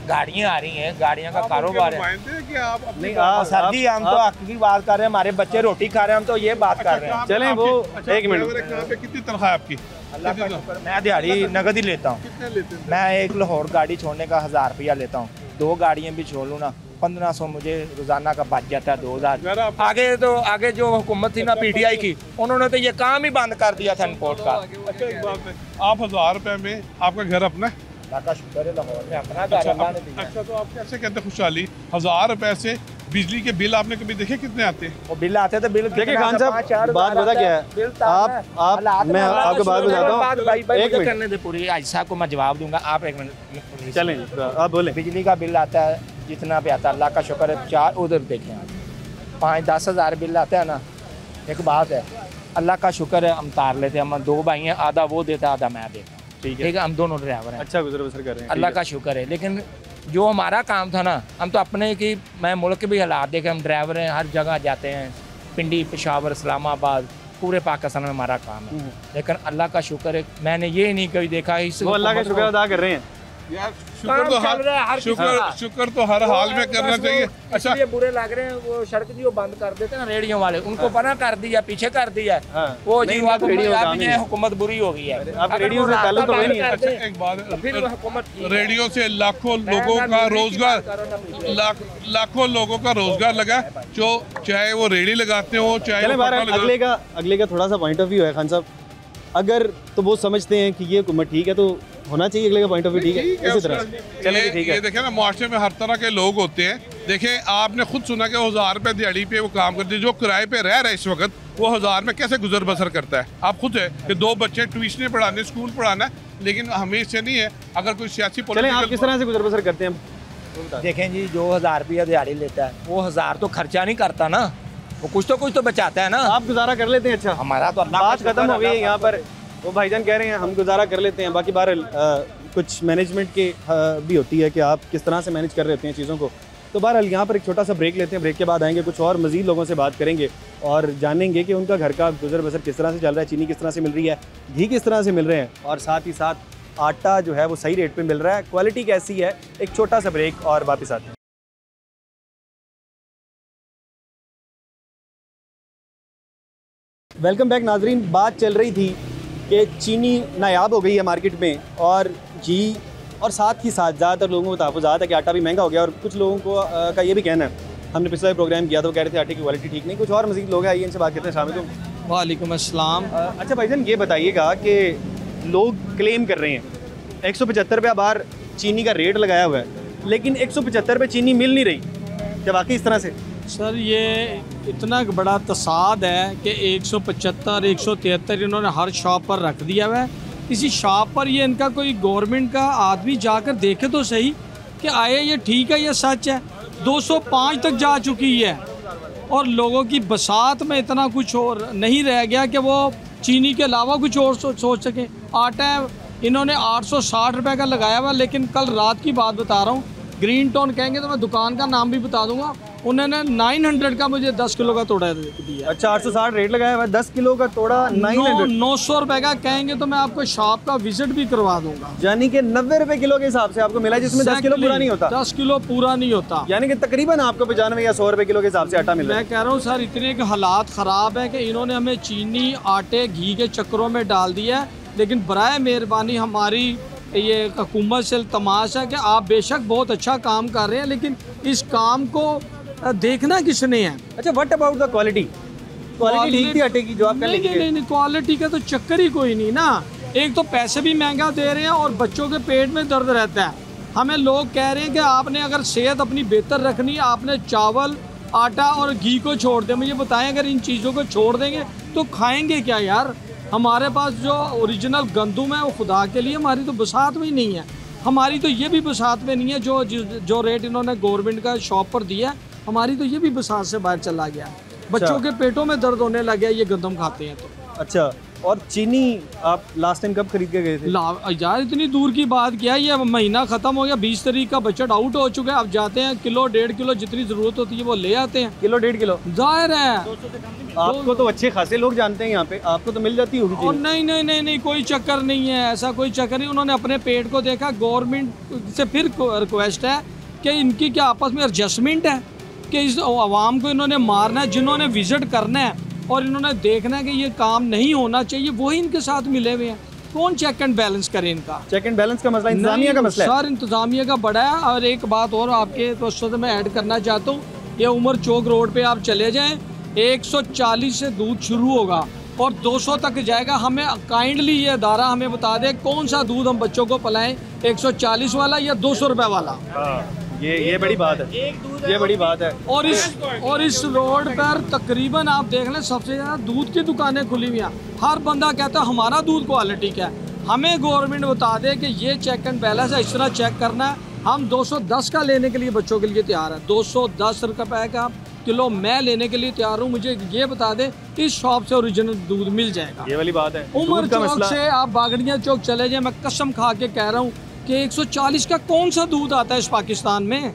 गाड़ियाँ आ रही हैं, गाड़ियों का कारोबार है। नहीं सर जी, हम तो हक की बात कर रहे हैं, हमारे बच्चे रोटी खा रहे हैं, हम तो ये बात कर रहे हैं। चलें वो एक मिनट, कितनी तनख्वाह है आपकी? अल्लाह का शुक्र, मैं दिहाड़ी नगद ही लेता हूँ। मैं एक लाहौर गाड़ी छोड़ने का 1000 रुपया लेता हूँ, 2 गाड़ियाँ भी छोड़ लूँ ना, 1500 मुझे रोजाना का बच जाता है, 2000। आगे जो हुकूमत थी ना PTI की, उन्होंने तो ये काम ही बंद कर दिया था इंपोर्ट का। अच्छा, एक बात है, आप 1000 रुपए में आपका घर अपना है? अल्लाह का शुक्र है, लाहौर में अपना घर अल्लाह ने दिया। अच्छा, तो आप कैसे कहते हैं खुशहाली? 1000 रुपए से बिजली के बिल आपने कभी देखे कितने आते हैं? वो बिल आते तो बिल देखिए खान साहब, बात पता क्या है, आप मैं आपको बात बताता हूँ, एक मिनट करने दे पूरी। ऐसा को मैं जवाब दूंगा, आप एक मिनट चलें, आप बोले। बिजली का बिल आता है जितना भी आता है, अल्लाह का शुक्र है। 4 उधर देखें, 5-10 हज़ार बिल आते हैं ना। एक बात है, अल्लाह का शुक्र है, हम तार लेते हैं। हम 2 भाई हैं, आधा वो देता है, आधा मैं देता हूँ। ठीक है, हम दोनों ड्राइवर हैं, अच्छा गुजर बसर कर रहे हैं, अल्लाह का शुक्र है। लेकिन जो हमारा काम था ना, हम तो अपने की, मैं मुल्क के भी हालात देखे, हम ड्राइवर हैं, हर जगह जाते हैं, पिंडी, पेशावर, इस्लामाबाद, पूरे पाकिस्तान में हमारा काम है। लेकिन अल्लाह का शुक्र है, मैंने ये नहीं कभी देखा इस अल्लाह का शुक्र अदा कर रहे हैं यार। शुक्र तो हर हाल में करना चाहिए। अच्छा, ये बुरे लग रहे हैं वो सड़क जी वो बंद कर देते हैं ना रेडियो वाले, उनको बना कर दिया, पीछे कर दिया। वो जी हुकूमत बुरी हो गई है। अब रेडियो से ताल्लुक तो नहीं है। अच्छा एक बात, रेडियो से लाखों लोगों का रोजगार, लाखों लोगों का रोजगार लगा, जो चाहे वो रेडी लगाते हो, चाहे अगले का थोड़ा सा पॉइंट ऑफ व्यू है खान साहब। अगर तो वो समझते हैं कि ये हुकूमत ठीक है तो होना चाहिए, अगले का पॉइंट ऑफ व्यू ठीक है, इसी तरह चलेंगे। ठीक है, ये देखें ना, मुआशरे में हर तरह के लोग होते हैं। देखें, आपने खुद सुना कि 1000 रुपये दिहाड़ी पे वो काम करते हैं। जो किराए पे रह रहा है इस वक्त, वो 1000 में कैसे गुजर बसर करता है? आप खुद है कि 2 बच्चे ट्यूशन पढ़ाने, स्कूल पढ़ाना है, लेकिन हमें इससे नहीं है। अगर कोई सियासी आप किस तरह से गुजर बसर करते हैं? देखें जी, जो 1000 रुपया दिहाड़ी लेता है, वो 1000 तो खर्चा नहीं करता ना, वो कुछ तो बचाता है ना। आप गुजारा कर लेते हैं? अच्छा, हमारा तो बात खत्म हो गई यहाँ पर। वो भाईजान कह रहे हैं हम गुजारा कर लेते हैं, बाकी बार कुछ मैनेजमेंट के भी होती है कि आप किस तरह से मैनेज कर रहे होते हैं चीज़ों को। तो बहरहाल यहाँ पर एक छोटा सा ब्रेक लेते हैं, ब्रेक के बाद आएंगे, कुछ और मज़ीद लोगों से बात करेंगे और जानेंगे कि उनका घर का गुजर बसर किस तरह से चल रहा है, चीनी किस तरह से मिल रही है, घी किस तरह से मिल रहे हैं, और साथ ही साथ आटा जो है वो सही रेट पर मिल रहा है, क्वालिटी कैसी है। एक छोटा सा ब्रेक और वापस आते हैं। वेलकम बैक नाजरीन। बात चल रही थी कि चीनी नायाब हो गई है मार्केट में, और घी, और साथ ही साथ ज़्यादातर लोगों को तहफ़्फ़ुज़ात है कि आटा भी महंगा हो गया, और कुछ लोगों को का ये भी कहना है, हमने पिछला प्रोग्राम किया तो वो कह रहे थे आटे की क्वालिटी ठीक नहीं। कुछ और मज़ीद लोग हैं, आइए इनसे बात करते हैं। शामिल हूँ। वालेकुम अस्सलाम। अच्छा भाईजान, ये बताइएगा कि लोग क्लेम कर रहे हैं 175 रुपया बार चीनी का रेट लगाया हुआ है, लेकिन 175 रुपये चीनी मिल नहीं रही, क्या वाकई इस तरह से? सर, ये इतना बड़ा तसाद है कि 175, 173 इन्होंने हर शॉप पर रख दिया हुआ है। किसी शॉप पर ये इनका कोई गवर्नमेंट का आदमी जाकर देखे तो सही कि आए ये ठीक है, ये सच है। 205 तक जा चुकी है, और लोगों की बसात में इतना कुछ और नहीं रह गया कि वो चीनी के अलावा कुछ और सोच सकें। आटा इन्होंने 860 रुपये का लगाया हुआ, लेकिन कल रात की बात बता रहा हूँ, ग्रीन टोन कहेंगे तो मैं दुकान का नाम भी बता दूंगा, उन्होंने 900 का मुझे 10 किलो का तोड़ा दिया। अच्छा, 860 रेट लगाया हुआ, 10 किलो का तोड़ा 900 रुपए का कहेंगे तो मैं आपको शॉप का विजिट भी करवा दूंगा। यानी कि 90 रुपए किलो के हिसाब से आपको मिला, जिसमें 10 किलो पूरा नहीं होता। 10 किलो पूरा नहीं होता, यानी कि तकरीबन आपको 95 या 100 रुपए किलो के हिसाब से आटा मिला। मैं कह रहा हूँ सर, इतने के हालात ख़राब है कि इन्होंने हमें चीनी, आटे, घी के चक्करों में डाल दिया है। लेकिन बराए मेहरबानी हमारी ये हुकूमत से तमाश है कि आप बेशक बहुत अच्छा काम कर रहे हैं, लेकिन इस काम को देखना किसने है? अच्छा, what about the quality? Quality ठीक थी आटे की जो आप नहीं, क्वालिटी का तो चक्कर ही कोई नहीं ना। एक तो पैसे भी महंगा दे रहे हैं और बच्चों के पेट में दर्द रहता है। हमें लोग कह रहे हैं कि आपने अगर सेहत अपनी बेहतर रखनी है, आपने चावल, आटा और घी को छोड़ दें। मुझे बताएं, अगर इन चीज़ों को छोड़ देंगे तो खाएंगे क्या यार? हमारे पास जो ओरिजिनल गंदुम है वो खुदा के लिए हमारी तो बसात में ही नहीं है। हमारी तो ये भी बसात में नहीं है जो रेट इन्होंने गवर्नमेंट का शॉप पर दिया, हमारी तो ये भी बसात से बाहर चला गया। बच्चों के पेटों में दर्द होने लग गया ये गंदम खाते हैं तो। अच्छा, और चीनी आप लास्ट टाइम कब खरीद के गए थे? यार इतनी दूर की बात क्या है, ये महीना ख़त्म हो गया, 20 तारीख का बजट आउट हो चुका है। अब जाते हैं, किलो 1.5 किलो जितनी ज़रूरत होती है वो ले आते हैं। किलो 1.5 किलो जाहिर है। आपको तो अच्छे खासे लोग जानते हैं यहाँ पे, आपको तो मिल जाती होगी। और नहीं, कोई चक्कर नहीं है, ऐसा कोई चक्कर नहीं। उन्होंने अपने पेट को देखा। गवर्नमेंट से फिर रिक्वेस्ट है कि इनकी क्या आपस में एडजस्टमेंट है कि इस आवाम को इन्होंने मारना है, जिन्होंने विजिट करना है और इन्होंने देखना है कि ये काम नहीं होना चाहिए, वही इनके साथ मिले हुए हैं। कौन चेक एंड बैलेंस करे इनका? चेक एंड बैलेंस का मसला इंतजामिया का मसला है सर, इंतजामिया का बड़ा है। और एक बात और आपके तो मैं ऐड करना चाहता हूँ, ये उमर चौक रोड पे आप चले जाएं, 140 से दूध शुरू होगा और 200 तक जाएगा। हमें काइंडली ये अदारा हमें बता दे कौन सा दूध हम बच्चों को पिलाएं, 140 वाला या 200 रुपये वाला। ये बड़ी बात है, ये बड़ी बात है। और इस रोड पर तकरीबन आप देख लें सबसे ज़्यादा दूध की दुकानें खुली हुई हैं। हर बंदा कहता है हमारा दूध क्वालिटी क्या है। हमें गवर्नमेंट बता दे कि ये चेक एंड बैलेंस है, इस तरह चेक करना है। हम 210 का लेने के लिए बच्चों के लिए तैयार है, 210 रुपये का किलो मैं लेने के लिए तैयार हूँ। मुझे ये बता दें इस शॉप से ओरिजिनल दूध मिल जाएगा। ये वाली बात है। उमर चौक से आप बागड़िया चौक चले जाएं, मैं कसम खा के कह रहा हूँ कि 140 का कौन सा दूध आता है इस पाकिस्तान में।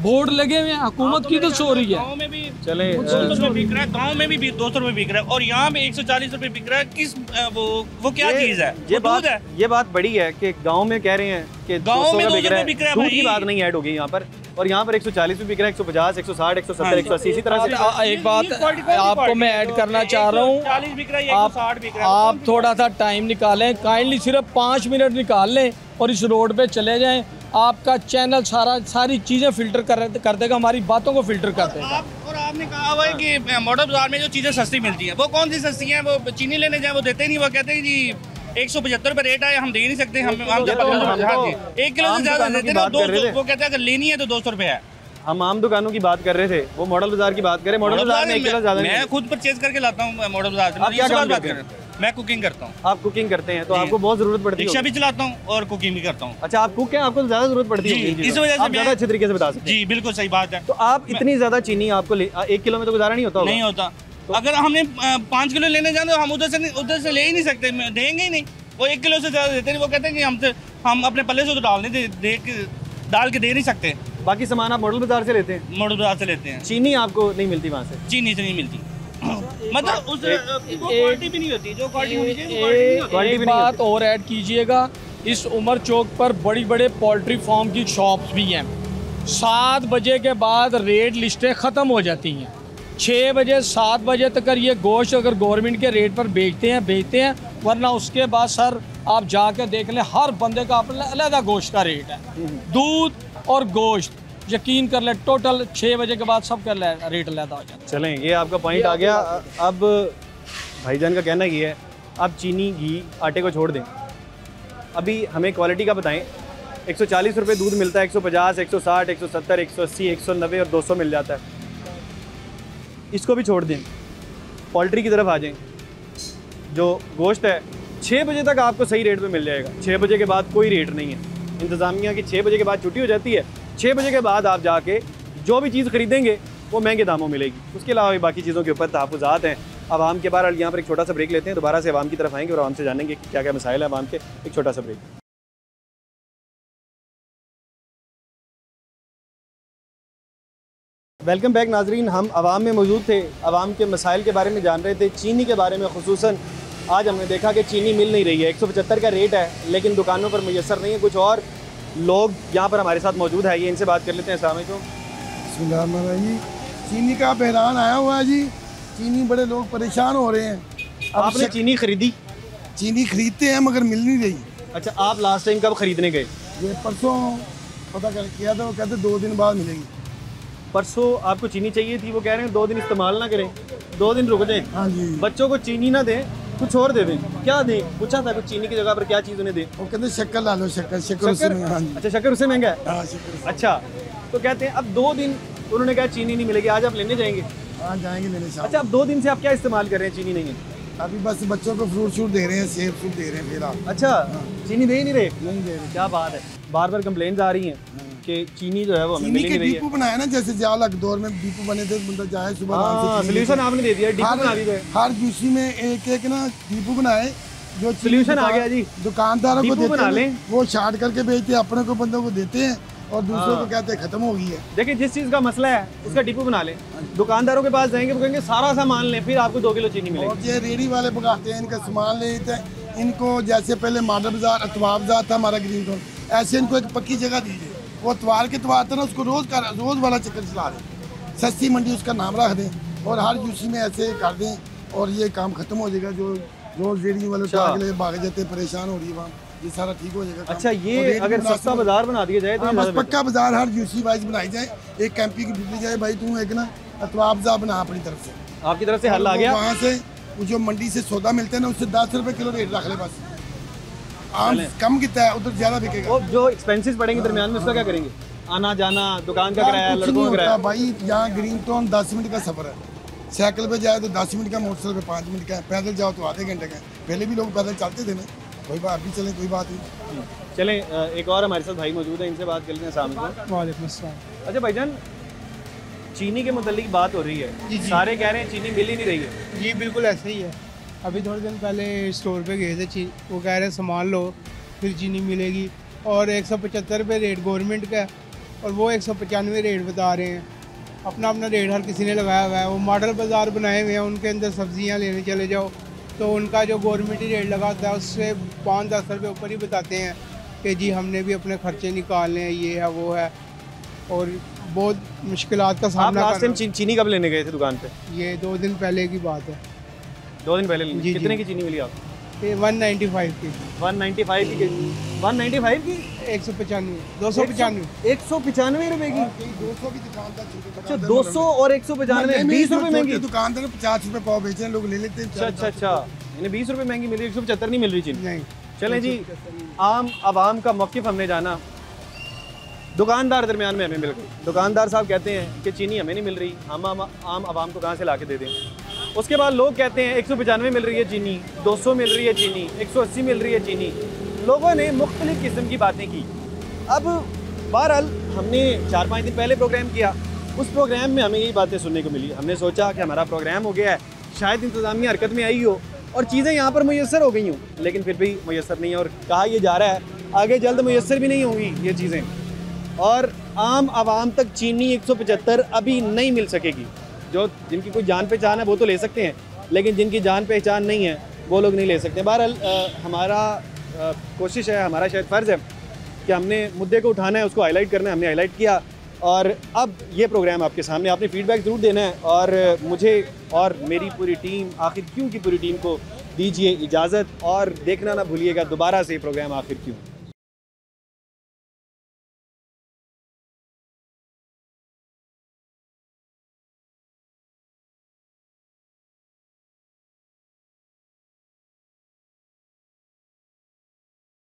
बोर्ड लगे हुए हैं, हुकूमत की तो चोरी है। गाँव में भी चले 200 रुपये बिक रहा है, गाँव में भी 200 रुपये बिक रहा है, और यहाँ पे 140 रुपये बिक रहा है। किस वो क्या चीज़ है? ये बात बड़ी है कि गांव में कह रहे हैं कि गाँव में 200 रुपये बिक रहा है दूध की भाई। बात नहीं ऐड होगी यहाँ पर, और यहाँ पर 140 भी बिक रहा है, 150, 160, 170, 180 इसी तरह से। एक बात आपको मैं ऐड करना चाह रहा हूँ, 40 बिक रहा है, 160 बिक रहा है। आप थोड़ा सा टाइम निकालें, काइंडली सिर्फ 5 मिनट निकाल लें और इस रोड पे चले जाएं। आपका चैनल सारी चीज़ें फिल्टर कर देगा, हमारी बातों को फिल्टर कर देगा। और आपने कहा हुआ है कि मॉडल बाजार में जो चीज़ें सस्ती मिलती हैं, वो कौन सी सस्ती हैं? वो चीनी लेने जाए वो देते नहीं, वो कहते हैं जी 175 रुपये रेट आया, हम दे नहीं सकते। हम 1 किलो से ज़्यादा देते ना, 200। वो कहते हैं अगर लेनी है तो 200 रुपये है। हम आम दुकानों की बात कर रहे थे, वो मॉडल बाजार की बात करें। मॉडल बाजार में 1 किलो ज़्यादा मैं खुद परचेज करके लाता हूँ मॉडल बाजार से। आप क्या काम करते हैं? मैं कुकिंग करता हूँ। आप कुकिंग करते हैं तो आपको बहुत जरूरत पड़ती है। रिक्शा भी चलाता हूँ और कुकिंग भी करता हूँ। अच्छा, आप कुक हैं, आपको ज्यादा जरूरत पड़ती है इस वजह से ज़्यादा अच्छे तरीके से बता सकते हैं। जी बिल्कुल सही बात है। तो आप इतनी ज्यादा चीनी आपको 1 किलो में तो गुजारा नहीं होता? नहीं होता। अगर हमने 5 किलो लेने जाते हम उधर से ले ही नहीं सकते, देंगे ही नहीं। वो 1 किलो से ज़्यादा देते नहीं। वो कहते हैं कि हम अपने पल्ले से तो डाल के दे नहीं सकते। बाकी सामान आप मॉडल बाजार से लेते हैं? मॉडल बाजार से लेते हैं। चीनी आपको नहीं मिलती वहाँ से? चीनी से नहीं मिलती, मतलब उस क्वालिटी भी नहीं होती जो क्वालिटी होनी चाहिए। एक बात और ऐड कीजिएगा, इस उमर चौक पर बड़ी बड़े पोल्ट्री फार्म की शॉप्स भी हैं। 7 बजे के बाद रेट लिस्टें ख़त्म हो जाती हैं। 6 बजे 7 बजे तक ये गोश्त अगर गवर्नमेंट के रेट पर बेचते हैं, वरना उसके बाद सर आप जाकर देख लें, हर बंदे का अपना अलग गोश्त का रेट है। दूध और गोश्त यकीन कर ले, टोटल 6 बजे के बाद सबका रेट अलग हो जाता है। चलें, ये आपका पॉइंट आ गया। अब भाईजान का कहना ये है, आप चीनी, घी, आटे को छोड़ दें, अभी हमें क्वालिटी का बताएं। 140 रुपये दूध मिलता है, 150, 160, 170, 180, 190 और 200 मिल जाता है। इसको भी छोड़ दें, पोल्ट्री की तरफ आ जाएं। जो गोश्त है 6 बजे तक आपको सही रेट पे मिल जाएगा। 6 बजे के बाद कोई रेट नहीं है। इंतज़ामिया की 6 बजे के बाद छुट्टी हो जाती है। 6 बजे के बाद आप जाके जो भी चीज़ खरीदेंगे वो महंगे दामों मिलेगी। उसके अलावा भी बाकी चीज़ों के ऊपर तहफ़्फ़ुज़ात हैं। आवाम के बाहर यहाँ पर एक छोटा सा ब्रेक लेते हैं, दोबारा से आवाम की तरफ आएंगे और आवाम से जानेंगे कि क्या क्या मसाइल है आवाम के। एक छोटा सा ब्रेक। वेलकम बैक नाजरीन, हम आवाम में मौजूद थे, आवाम के मसाइल के बारे में जान रहे थे, चीनी के बारे में खुसूसन। आज हमने देखा कि चीनी मिल नहीं रही है, 175 का रेट है, लेकिन दुकानों पर मुयसर नहीं है। कुछ और लोग यहाँ पर हमारे साथ मौजूद है, ये इनसे बात कर लेते हैं। अस्सलाम वालेकुम। जी, चीनी का बहरान आया हुआ है जी। चीनी बड़े लोग परेशान हो रहे हैं। आपने चीनी खरीदी? चीनी खरीदते हैं मगर मिल नहीं रही। अच्छा, आप लास्ट टाइम कब खरीदने गए? ये परसों पता कर किया था, वो कहते 2 दिन बाद मिलेगी। परसों आपको चीनी चाहिए थी, वो कह रहे हैं 2 दिन इस्तेमाल ना करें, 2 दिन रुक जाएं। हाँ जी। बच्चों को चीनी ना दें, कुछ और दे दें। क्या दें? पूछा था कुछ चीनी की जगह पर क्या चीज़ उन्हें दें? वो कहते शक्कर ला लो, शक्कर हाँ जी। अच्छा, शक्कर उससे महंगा है? हाँ, शक्कर। अच्छा, तो कहते हैं अब 2 दिन उन्होंने कहा चीनी नहीं मिलेगी, आज आप लेने जाएंगे? हाँ जाएंगे लेने। अच्छा, अब 2 दिन से आप क्या इस्तेमाल कर रहे हैं? चीनी नहीं है अभी, बस बच्चों को फ्रूट शूट दे रहे हैं, सेब सूट दे रहे हैं फिलहाल। अच्छा, चीनी दे ही नहीं रहे? नहीं दे रहे। क्या बात है। बार बार कंप्लेंट्स आ रही हैं कि चीनी जो है वो हमें मिल नहीं रही है। डिपो बनाया ना, जैसे जालक दौर में डिपो बने थे, बंदा जाए सुबह। सोल्यूशन आपने दे दिया, डिपो बना दी गए। हर यूसी में एक ना डिपो बनाए, जो सोल्यूशन आ गया जी। दुकानदारों को बना देते लें, हैं, वो छाट करके बेचते हैं, अपने को बंदों को देते हैं और दूसरों को कहते हैं खत्म हो गई है। देखिए, जिस चीज़ का मसला है उसका डिपो बना लें। दुकानदारों के पास जाएंगे, वो कहेंगे सारा सामान लें, फिर आपको 2 किलो चीनी मिलेगी। और ये रेडी वाले भगाते हैं, इनका सामान ले लेते हैं। इनको जैसे पहले मॉडल बाजार, अतवार बाजार था हमारा ग्रीन टाउन, ऐसे इनको एक पक्की जगह दीजिए। वो अतवार के अतवार था ना, उसको रोज़ वाला चक्कर चला दें, सस्ती मंडी उसका नाम रख दें और हर यूसी में ऐसे कर दें और ये काम खत्म हो जाएगा। जो रोज़ रेडी वाले भाग जाते हैं, परेशान हो रही है वहाँ, ये सारा ठीक हो जाएगा। अच्छा, ये अगर सस्ता बाजार बना दिया जाए तो बस पक्का बाजार हर यूसी वाइज बनाई जाए, एक कैंपी की ड्यूटी जाए, भाई तू एक ना अतवार बाजार बना अपनी तरफ से। आपकी तरफ से हल आ गया? वहाँ से जो मंडी से सौदा मिलते हैं ना, उससे 10 रुपये किलो रेट रख ले बस। आम कम कितना है, उधर ज़्यादा बिकेगा। जो एक्सपेंसेस पड़ेंगे दरमियान में, उसका क्या करेंगे? आना जाना, दुकान का यार, किराया, कुछ लड़कों नहीं का होता किराया। भाई, यहाँ ग्रीन टाउन 10 मिनट का सफर है। साइकिल पे जाए तो 10 मिनट का, मोटरसाइकिल पे 5 मिनट का, पैदल जाओ तो आधे घंटे का। पहले भी लोग पैदल चलते थे ना, कोई बात, अभी चले कोई बात नहीं। चलें, एक और हमारे साथ भाई मौजूद है, इनसे बात कर लेते हैं। अस्सलाम वालेकुम अस्सलाम। अच्छा भाईजान, चीनी के मुतालिक बात हो रही है, सारे कह रहे हैं चीनी मिल ही नहीं रही है। जी बिल्कुल ऐसे ही है। अभी थोड़े दिन पहले स्टोर पे गए थे, वो कह रहे हैं सामान लो फिर चीनी मिलेगी, और 175 रुपये रेट गवर्नमेंट का है और वो 195 रेट बता रहे हैं। अपना अपना रेट हर किसी ने लगाया हुआ है। वो मॉडल बाज़ार बनाए हुए हैं, उनके अंदर सब्जियां लेने चले जाओ तो उनका जो गवर्नमेंट रेट लगाता है उससे 5-10 रुपये ऊपर ही बताते हैं कि जी हमने भी अपने खर्चे निकालने हैं, ये है वो है, और बहुत मुश्किलात का आप सामना लास्ट करना। टाइम चीनी कब लेने गए थे दुकान पे? ये 2 दिन पहले की बात है। 2 दिन पहले जी, कितने जी। की चीनी मिली आपको? ये 195 की। 195 की 195 की 195 295 195 रुपए की। 200 की दुकान अच्छा 200 और 195 20 रुपए महंगी। दुकानदार 50 रुपए पाव बेच रहे हैं, लोग ले लेते हैं। अच्छा यानी 20 रुपए महंगी मिल रही है, 175 नहीं मिल रही चीनी। नहीं। चलें जी, आम आवाम का मौक़िफ़ हमने जाना। दुकानदार दरमियान में हमें मिल गई। दुकानदार साहब कहते हैं कि चीनी हमें नहीं मिल रही, हम आम आवाम को कहाँ से ला के दे दें। उसके बाद लोग कहते हैं 195 मिल रही है चीनी, 200 मिल रही है चीनी, 180 मिल रही है चीनी। लोगों ने मुख्तलिफ किस्म की बातें की। अब बहरहाल हमने 4-5 दिन पहले प्रोग्राम किया, उस प्रोग्राम में हमें यही बातें सुनने को मिली। हमने सोचा कि हमारा प्रोग्राम हो गया है, शायद इंतज़ामिया हरकत में आई हो और चीज़ें यहाँ पर मुयस्सर हो गई हों, लेकिन फिर भी मुयस्सर नहीं है और कहा यह जा रहा है आगे जल्द मुयस्सर भी नहीं होंगी ये चीज़ें, और आम आवाम तक चीनी 175 अभी नहीं मिल सकेगी। जो जिनकी कोई जान पहचान है वो तो ले सकते हैं, लेकिन जिनकी जान पहचान नहीं है वो लोग नहीं ले सकते। बहरहाल हमारा कोशिश है, हमारा शायद फ़र्ज़ है कि हमने मुद्दे को उठाना है, उसको हाईलाइट करना है। हमने हाईलाइट किया और अब ये प्रोग्राम आपके सामने, आपने फ़ीडबैक ज़रूर देना है और मुझे और मेरी पूरी टीम, आखिर क्यों की पूरी टीम को दीजिए इजाज़त और देखना ना भूलिएगा दोबारा से प्रोग्राम आखिर क्यों।